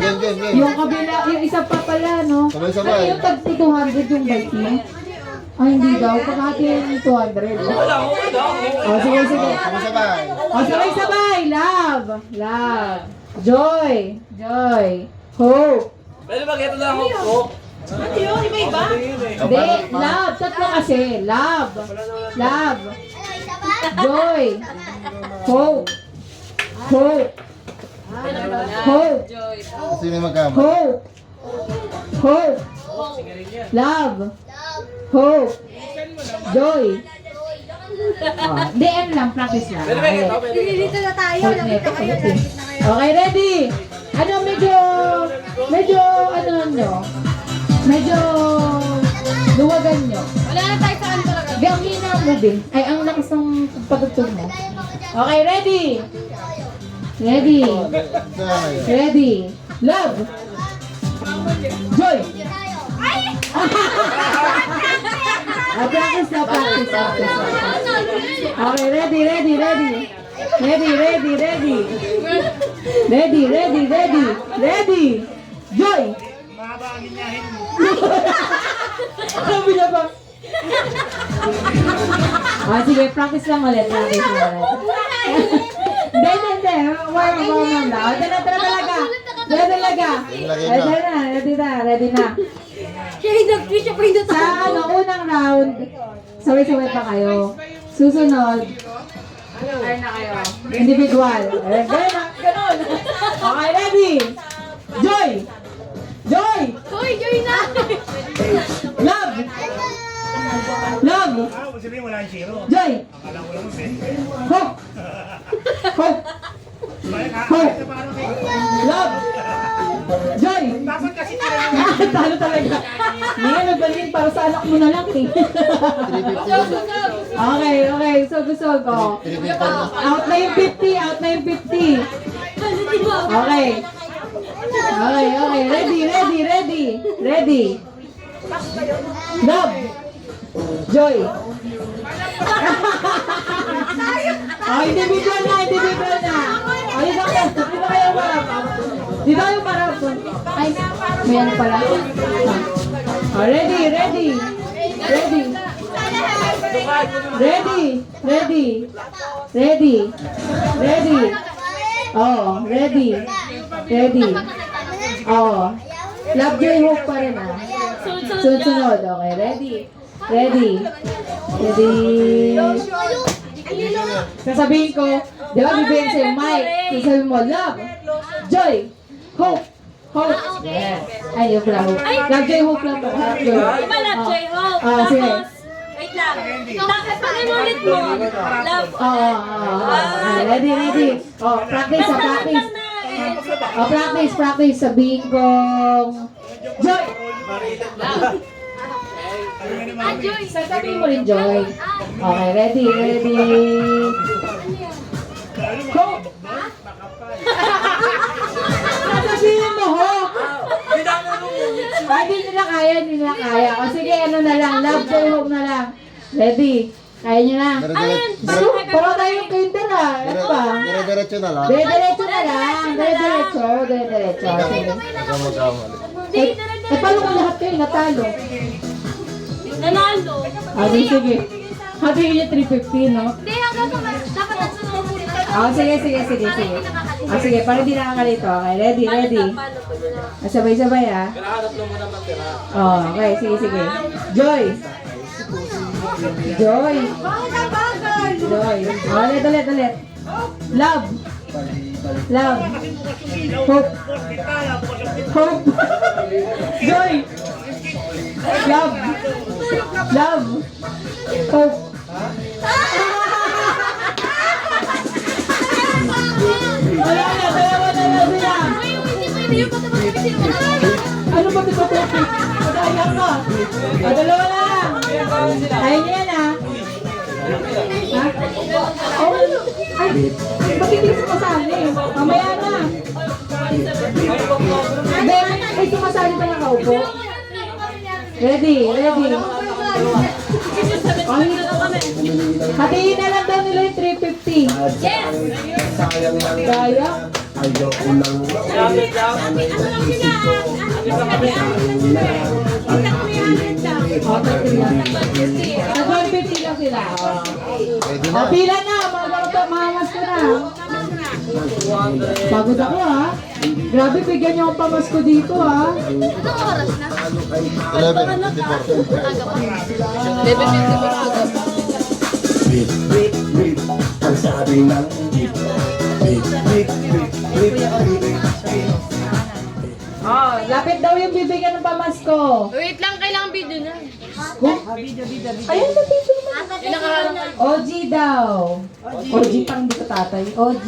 Yung kabila, yung isa pa pala, no? Sabay-sabay. Ano yung tag 200 yung bike mo? Ay, hindi daw. Pagkati yung 200. O, sige, sige. Sabay-sabay. O, sabay-sabay. Love. Love. Joy. Joy. Hope. Pwede ba ito lang ako? Hindi, love. Tatlo kasi. Love. Love. Joy. Hope. Hope. Hope. Sino yung magkama? Hope. Hope. Love. Hope. Joy. Hindi, ano lang. Practice lang. Pwede ba ito? Dito na tayo. Ulit na ito, ulit eh. Okay, ready? Ano, medyo, ano nyo? Medyo, luwagan nyo. Wala na tayo saan talaga. Gawin na ang moving. Ay, ang lakas ng pagtutog mo. Okay, ready? Ready? Ready? Love! Joy! Practice na, practice. Okay, ready, ready, ready. Ready, ready, ready. Ready, ready, ready. Ready! Joy! Sabi na ba? Sige, practice lang ulit. Practice lang ulit. Hindi. Warm na. Ito na talaga. Ito talaga. Ready na. Siya yung nag-twitch siya pa yung Sa unang round, sabay-sabay pa kayo. Susunod, individual. Ganun. Okay, ready? Joy! Joy! Hoy, joy na! Love! Love! Joy! Hope! Hope! Hope! Love! Joy! Talo talaga. Ngayon, nagbalin para sa anak mo na lang eh. Okay. Sug. Out na yung 50. Okay. Ready. Love. Joy. Individual na. Dito kayo marap. Ay, may ano pala. Ready. Oh, ready. Oh. Love Joy Hope pa rin ah. Sunod. Okay, ready. Sasabihin ko, di ba bibigyan sa'yo mic? Sasabihin mo, love, joy, hope. Yes. Ay, yung pala hope. Love, joy, hope lang ba? Love, joy. Diba love, joy, hope? Sige. Wait lang. Pag inulit mo, love. Ready. Practice. Sabihin kong, joy. Joy. Sasabihin mo rin, joy. Okay, ready. Hope. Sasabihin mo, hope. Hindi nila kaya. O sige, ano na lang, love, joy, hope na lang. Ready? Kaya nyo na. Pero tayo yung kinder ah. Ano ba? Dire-diretso na lang. Dire-diretso na lang. Dire-diretso. Sige. Paano kung lahat kayo natalo? Nanalo. Sige. Hatiin niyo 350, no? Hindi, hanggang dapat nagsunod muna. Sige. Sige, para di nakakalito. Okay, ready. Sabay-sabay ah. Okay, sige. Joy. Ulit. Love. Hope. Joy. Love. Hope. Wala na, dalawa sila. Ano ba ito? Madaya ka. Dalawa na lang. Ayun yan ah. Ha? Ay, ba't hindi sumasali? Mamaya na. Hindi, ay sumasali pa ng kaupo. Ready. Hatiin na lang daw nila yung 350. Yes! Kaya? Gamit daw. Ano lang sila? Ano lang kami? Kita ko may 100 daw. Nag-150 lang sila. Pwede O, na. pila na. Mahamas ko na. Pagod ako ha. Grabe, bigyan niyo akong pamasko dito ha. Anong oras na? 11:54. Beep, beep, beep. Ang sabi ng beep. Beep, beep, beep, beep, beep, beep. Oh, lapit daw yung bibigyan ng pamasko. Wait lang, kailangan video na. Ayun, lapit naman. OG daw. OG pang dito tatay. OG.